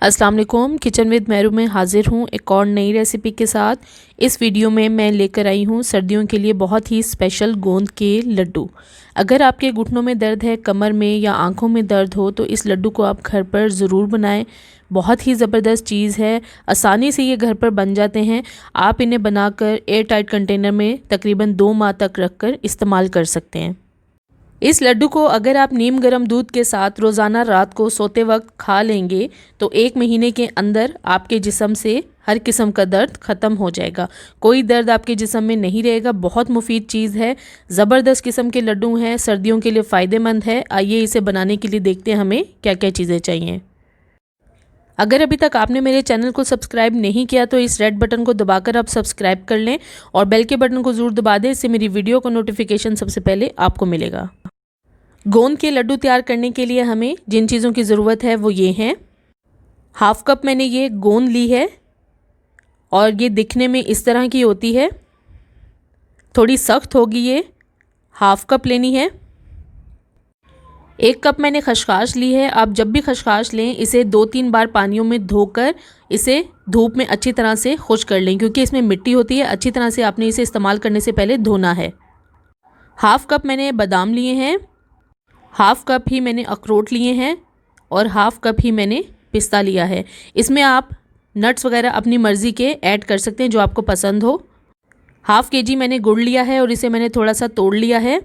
अस्सलाम वालेकुम। Kitchen with Mehru में हाज़िर हूँ एक और नई रेसिपी के साथ। इस वीडियो में मैं लेकर आई हूँ सर्दियों के लिए बहुत ही स्पेशल गोंद के लड्डू। अगर आपके घुटनों में दर्द है, कमर में या आंखों में दर्द हो तो इस लड्डू को आप घर पर ज़रूर बनाएं। बहुत ही ज़बरदस्त चीज़ है, आसानी से ये घर पर बन जाते हैं। आप इन्हें बनाकर एयर टाइट कंटेनर में तकरीबन 2 माह तक रख कर इस्तेमाल कर सकते हैं। इस लड्डू को अगर आप नीम गर्म दूध के साथ रोज़ाना रात को सोते वक्त खा लेंगे तो 1 महीने के अंदर आपके जिस्म से हर किस्म का दर्द ख़त्म हो जाएगा। कोई दर्द आपके जिस्म में नहीं रहेगा। बहुत मुफीद चीज़ है, ज़बरदस्त किस्म के लड्डू हैं, सर्दियों के लिए फ़ायदेमंद है। आइए इसे बनाने के लिए देखते हैं हमें क्या क्या चीज़ें चाहिए। अगर अभी तक आपने मेरे चैनल को सब्सक्राइब नहीं किया तो इस रेड बटन को दबाकर आप सब्सक्राइब कर लें और बेल के बटन को ज़रूर दबा दें। इससे मेरी वीडियो का नोटिफिकेशन सबसे पहले आपको मिलेगा। गोंद के लड्डू तैयार करने के लिए हमें जिन चीज़ों की ज़रूरत है वो ये हैं। हाफ़ कप मैंने ये गोंद ली है और ये दिखने में इस तरह की होती है, थोड़ी सख्त होगी ये। हाफ़ कप लेनी है। 1 कप मैंने खसखस ली है। आप जब भी खसखस लें इसे 2-3 बार पानियों में धोकर इसे धूप में अच्छी तरह से खुश्क कर लें, क्योंकि इसमें मिट्टी होती है। अच्छी तरह से आपने इसे इस्तेमाल करने से पहले धोना है। हाफ़ कप मैंने बादाम लिए हैं, हाफ़ कप ही मैंने अखरोट लिए हैं और हाफ़ कप ही मैंने पिस्ता लिया है। इसमें आप नट्स वगैरह अपनी मर्ज़ी के ऐड कर सकते हैं जो आपको पसंद हो। हाफ़ केजी मैंने गुड़ लिया है और इसे मैंने थोड़ा सा तोड़ लिया है।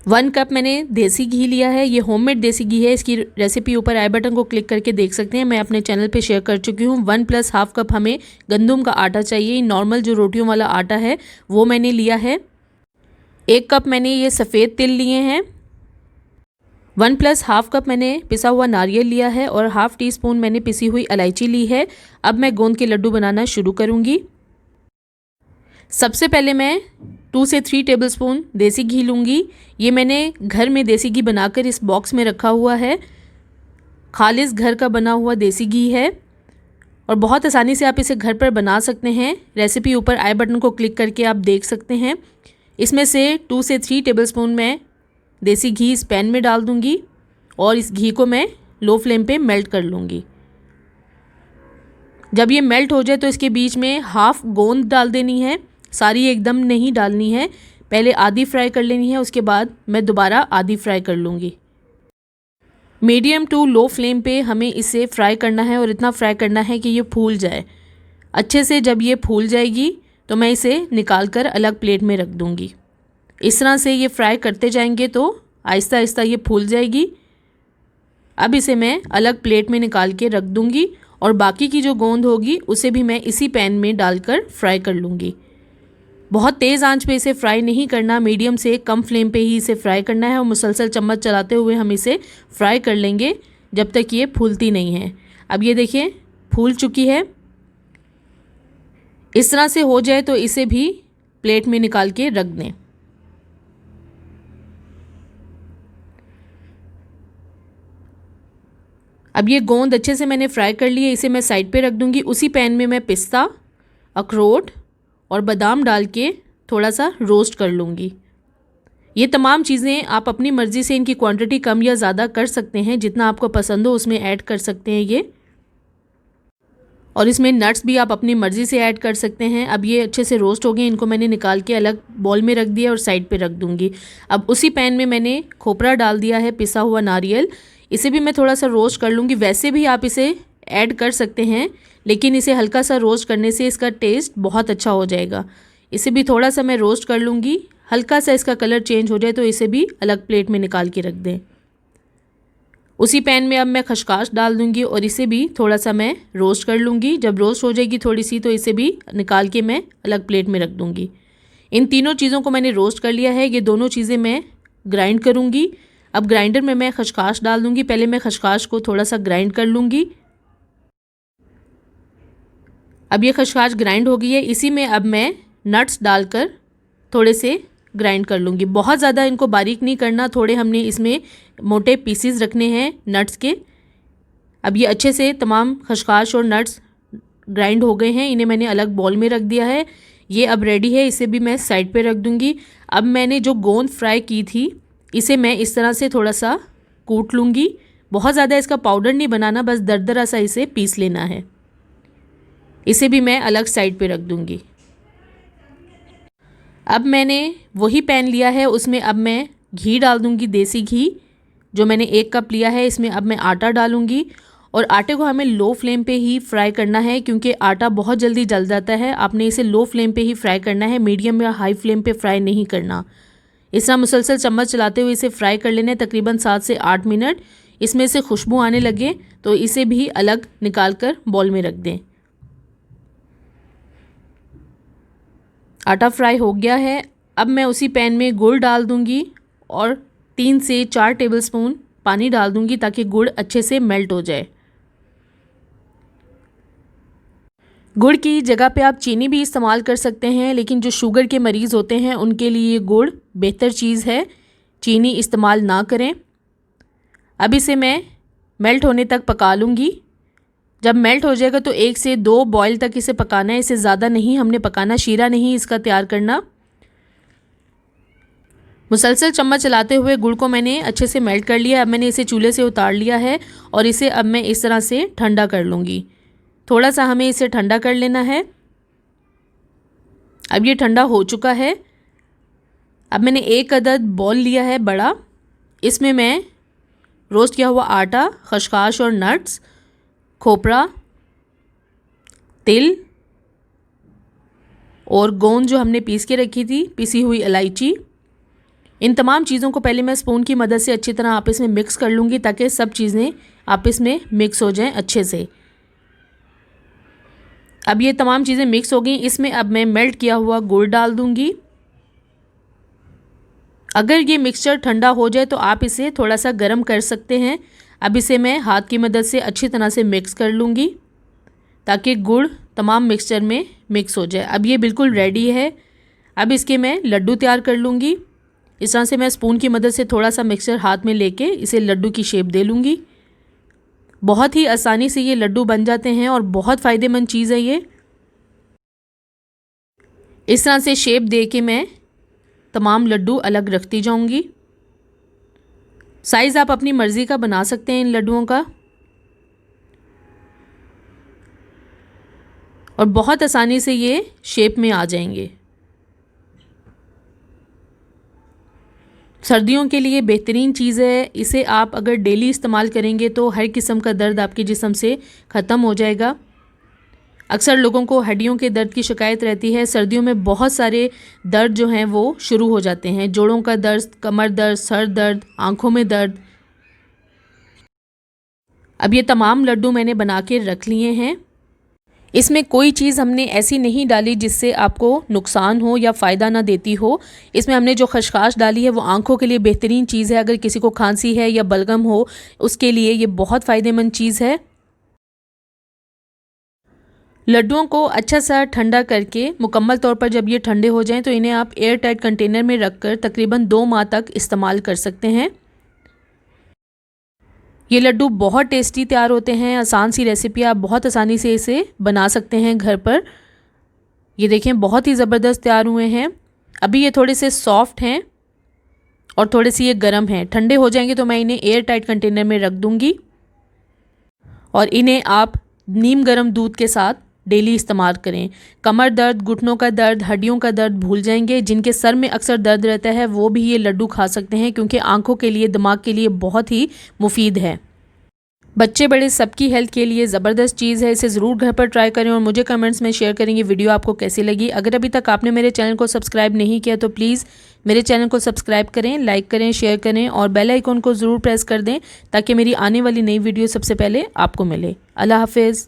1 कप मैंने देसी घी लिया है। ये होममेड देसी घी है। इसकी रेसिपी ऊपर आई बटन को क्लिक करके देख सकते हैं, मैं अपने चैनल पे शेयर कर चुकी हूँ। 1 + हाफ़ कप हमें गंदम का आटा चाहिए। नॉर्मल जो रोटियों वाला आटा है वो मैंने लिया है। 1 कप मैंने ये सफ़ेद तिल लिए हैं। 1 + हाफ़ कप मैंने पिसा हुआ नारियल लिया है और हाफ़ टी स्पून मैंने पिसी हुई इलायची ली है। अब मैं गोंद के लड्डू बनाना शुरू करूँगी। सबसे पहले मैं 2 से 3 टेबलस्पून देसी घी लूँगी। ये मैंने घर में देसी घी बनाकर इस बॉक्स में रखा हुआ है। खालिस घर का बना हुआ देसी घी है और बहुत आसानी से आप इसे घर पर बना सकते हैं। रेसिपी ऊपर आई बटन को क्लिक करके आप देख सकते हैं। इसमें से 2 से 3 टेबलस्पून मैं देसी घी इस पैन में डाल दूंगी और इस घी को मैं लो फ्लेम पे मेल्ट कर लूँगी। जब ये मेल्ट हो जाए तो इसके बीच में हाफ़ गोंद डाल देनी है, सारी एकदम नहीं डालनी है। पहले आधी फ्राई कर लेनी है, उसके बाद मैं दोबारा आधी फ्राई कर लूँगी। मीडियम टू लो फ्लेम पे हमें इसे फ्राई करना है और इतना फ्राई करना है कि ये फूल जाए अच्छे से। जब ये फूल जाएगी तो मैं इसे निकाल कर अलग प्लेट में रख दूँगी। इस तरह से ये फ्राई करते जाएंगे तो आहिस्ता आहिस्ता ये फूल जाएगी। अब इसे मैं अलग प्लेट में निकाल के रख दूँगी और बाकी की जो गोंद होगी उसे भी मैं इसी पैन में डालकर फ्राई कर लूँगी। बहुत तेज़ आंच पे इसे फ्राई नहीं करना, मीडियम से कम फ्लेम पे ही इसे फ्राई करना है और मुसलसल चम्मच चलाते हुए हम इसे फ्राई कर लेंगे जब तक ये फूलती नहीं है। अब ये देखिए फूल चुकी है। इस तरह से हो जाए तो इसे भी प्लेट में निकाल के रख दें। अब ये गोंद अच्छे से मैंने फ्राई कर ली है, इसे मैं साइड पे रख दूंगी। उसी पैन में मैं पिस्ता, अखरोट और बादाम डाल के थोड़ा सा रोस्ट कर लूँगी। ये तमाम चीज़ें आप अपनी मर्ज़ी से इनकी क्वांटिटी कम या ज़्यादा कर सकते हैं, जितना आपको पसंद हो उसमें ऐड कर सकते हैं ये। और इसमें नट्स भी आप अपनी मर्ज़ी से ऐड कर सकते हैं। अब ये अच्छे से रोस्ट हो गए, इनको मैंने निकाल के अलग बॉल में रख दिया और साइड पे रख दूँगी। अब उसी पैन में मैंने खोपरा डाल दिया है, पिसा हुआ नारियल, इसे भी मैं थोड़ा सा रोस्ट कर लूँगी। वैसे भी आप इसे ऐड कर सकते हैं, लेकिन इसे हल्का सा रोस्ट करने से इसका टेस्ट बहुत अच्छा हो जाएगा। इसे भी थोड़ा सा मैं रोस्ट कर लूँगी। हल्का सा इसका कलर चेंज हो जाए तो इसे भी अलग प्लेट में निकाल के रख दें। उसी पैन में अब मैं खसखस डाल दूँगी और इसे भी थोड़ा सा मैं रोस्ट कर लूँगी। जब रोस्ट हो जाएगी थोड़ी सी तो इसे भी निकाल के मैं अलग प्लेट में रख दूँगी। इन तीनों चीज़ों को मैंने रोस्ट कर लिया है। ये दोनों चीज़ें मैं ग्राइंड करूँगी। अब ग्राइंडर में मैं खसखस डाल दूँगी। पहले मैं खसखस को थोड़ा सा ग्राइंड कर लूँगी। अब ये खसखस ग्राइंड हो गई है। इसी में अब मैं नट्स डालकर थोड़े से ग्राइंड कर लूँगी। बहुत ज़्यादा इनको बारीक नहीं करना, थोड़े हमने इसमें मोटे पीसेस रखने हैं नट्स के। अब ये अच्छे से तमाम खसखस और नट्स ग्राइंड हो गए हैं, इन्हें मैंने अलग बॉल में रख दिया है। ये अब रेडी है, इसे भी मैं साइड पे रख दूँगी। अब मैंने जो गोंद फ्राई की थी इसे मैं इस तरह से थोड़ा सा कूट लूँगी, बहुत ज़्यादा इसका पाउडर नहीं बनाना, बस दरदरा सा इसे पीस लेना है। इसे भी मैं अलग साइड पे रख दूँगी। अब मैंने वही पैन लिया है, उसमें अब मैं घी डाल दूँगी, देसी घी जो मैंने 1 कप लिया है। इसमें अब मैं आटा डालूँगी और आटे को हमें लो फ्लेम पे ही फ्राई करना है, क्योंकि आटा बहुत जल्दी जल जाता है। आपने इसे लो फ्लेम पे ही फ्राई करना है, मीडियम या हाई फ्लेम पे फ्राई नहीं करना। इस तरह मुसलसल चम्मच चलाते हुए इसे फ्राई कर लेना है तकरीबन 7 से 8 मिनट। इसमें से खुशबू आने लगे तो इसे भी अलग निकाल कर बॉल में रख दें। आटा फ्राई हो गया है। अब मैं उसी पैन में गुड़ डाल दूंगी और 3 से 4 टेबलस्पून पानी डाल दूंगी ताकि गुड़ अच्छे से मेल्ट हो जाए। गुड़ की जगह पे आप चीनी भी इस्तेमाल कर सकते हैं, लेकिन जो शुगर के मरीज़ होते हैं उनके लिए गुड़ बेहतर चीज़ है, चीनी इस्तेमाल ना करें। अब इसे मैं मेल्ट होने तक पका लूँगी। जब मेल्ट हो जाएगा तो 1 से 2 बॉयल तक इसे पकाना है, इससे ज़्यादा नहीं हमने पकाना, शीरा नहीं इसका तैयार करना। मुसलसल चम्मच चलाते हुए गुड़ को मैंने अच्छे से मेल्ट कर लिया। अब मैंने इसे चूल्हे से उतार लिया है और इसे अब मैं इस तरह से ठंडा कर लूँगी। थोड़ा सा हमें इसे ठंडा कर लेना है। अब ये ठंडा हो चुका है। अब मैंने 1 अदद बॉल लिया है बड़ा, इसमें मैं रोस्ट किया हुआ आटा, खसखस और नट्स, खोपरा, तिल और गोंद जो हमने पीस के रखी थी, पिसी हुई इलायची, इन तमाम चीज़ों को पहले मैं स्पून की मदद से अच्छी तरह आपस में मिक्स कर लूँगी ताकि सब चीज़ें आपस में मिक्स हो जाएं अच्छे से। अब ये तमाम चीज़ें मिक्स हो गई। इसमें अब मैं मेल्ट किया हुआ गुड़ डाल दूँगी। अगर ये मिक्सचर ठंडा हो जाए तो आप इसे थोड़ा सा गर्म कर सकते हैं। अब इसे मैं हाथ की मदद से अच्छी तरह से मिक्स कर लूँगी ताकि गुड़ तमाम मिक्सचर में मिक्स हो जाए। अब ये बिल्कुल रेडी है। अब इसके मैं लड्डू तैयार कर लूँगी। इस तरह से मैं स्पून की मदद से थोड़ा सा मिक्सचर हाथ में लेके इसे लड्डू की शेप दे लूँगी। बहुत ही आसानी से ये लड्डू बन जाते हैं और बहुत फ़ायदेमंद चीज़ है ये। इस तरह से शेप दे के मैं तमाम लड्डू अलग रखती जाऊंगी। साइज़ आप अपनी मर्ज़ी का बना सकते हैं इन लड्डुओं का, और बहुत आसानी से ये शेप में आ जाएंगे। सर्दियों के लिए बेहतरीन चीज़ है। इसे आप अगर डेली इस्तेमाल करेंगे तो हर किस्म का दर्द आपके जिस्म से ख़त्म हो जाएगा। अक्सर लोगों को हड्डियों के दर्द की शिकायत रहती है। सर्दियों में बहुत सारे दर्द जो हैं वो शुरू हो जाते हैं, जोड़ों का दर्द, कमर दर्द, सर दर्द, आँखों में दर्द। अब ये तमाम लड्डू मैंने बना के रख लिए हैं। इसमें कोई चीज़ हमने ऐसी नहीं डाली जिससे आपको नुकसान हो या फ़ायदा ना देती हो। इसमें हमने जो खसखस डाली है वो आँखों के लिए बेहतरीन चीज़ है। अगर किसी को खांसी है या बलगम हो उसके लिए ये बहुत फ़ायदेमंद चीज़ है। लड्डुओं को अच्छा सा ठंडा करके मुकम्मल तौर पर जब ये ठंडे हो जाएं तो इन्हें आप एयर टाइट कंटेनर में रखकर तकरीबन 2 माह तक इस्तेमाल कर सकते हैं। ये लड्डू बहुत टेस्टी तैयार होते हैं। आसान सी रेसिपी, आप बहुत आसानी से इसे बना सकते हैं घर पर। ये देखें बहुत ही ज़बरदस्त तैयार हुए हैं। अभी ये थोड़े से सॉफ्ट हैं और थोड़े से ये गर्म हैं। ठंडे हो जाएंगे तो मैं इन्हें एयर टाइट कंटेनर में रख दूँगी और इन्हें आप नीम गर्म दूध के साथ डेली इस्तेमाल करें। कमर दर्द, घुटनों का दर्द, हड्डियों का दर्द भूल जाएंगे। जिनके सर में अक्सर दर्द रहता है वो भी ये लड्डू खा सकते हैं, क्योंकि आंखों के लिए, दिमाग के लिए बहुत ही मुफीद है। बच्चे बड़े सबकी हेल्थ के लिए ज़बरदस्त चीज़ है। इसे ज़रूर घर पर ट्राई करें और मुझे कमेंट्स में शेयर करेंगे वीडियो आपको कैसी लगी। अगर अभी तक आपने मेरे चैनल को सब्सक्राइब नहीं किया तो प्लीज़ मेरे चैनल को सब्सक्राइब करें, लाइक करें, शेयर करें और बेल आइकन को ज़रूर प्रेस कर दें ताकि मेरी आने वाली नई वीडियो सबसे पहले आपको मिले। अल्लाह हाफिज़।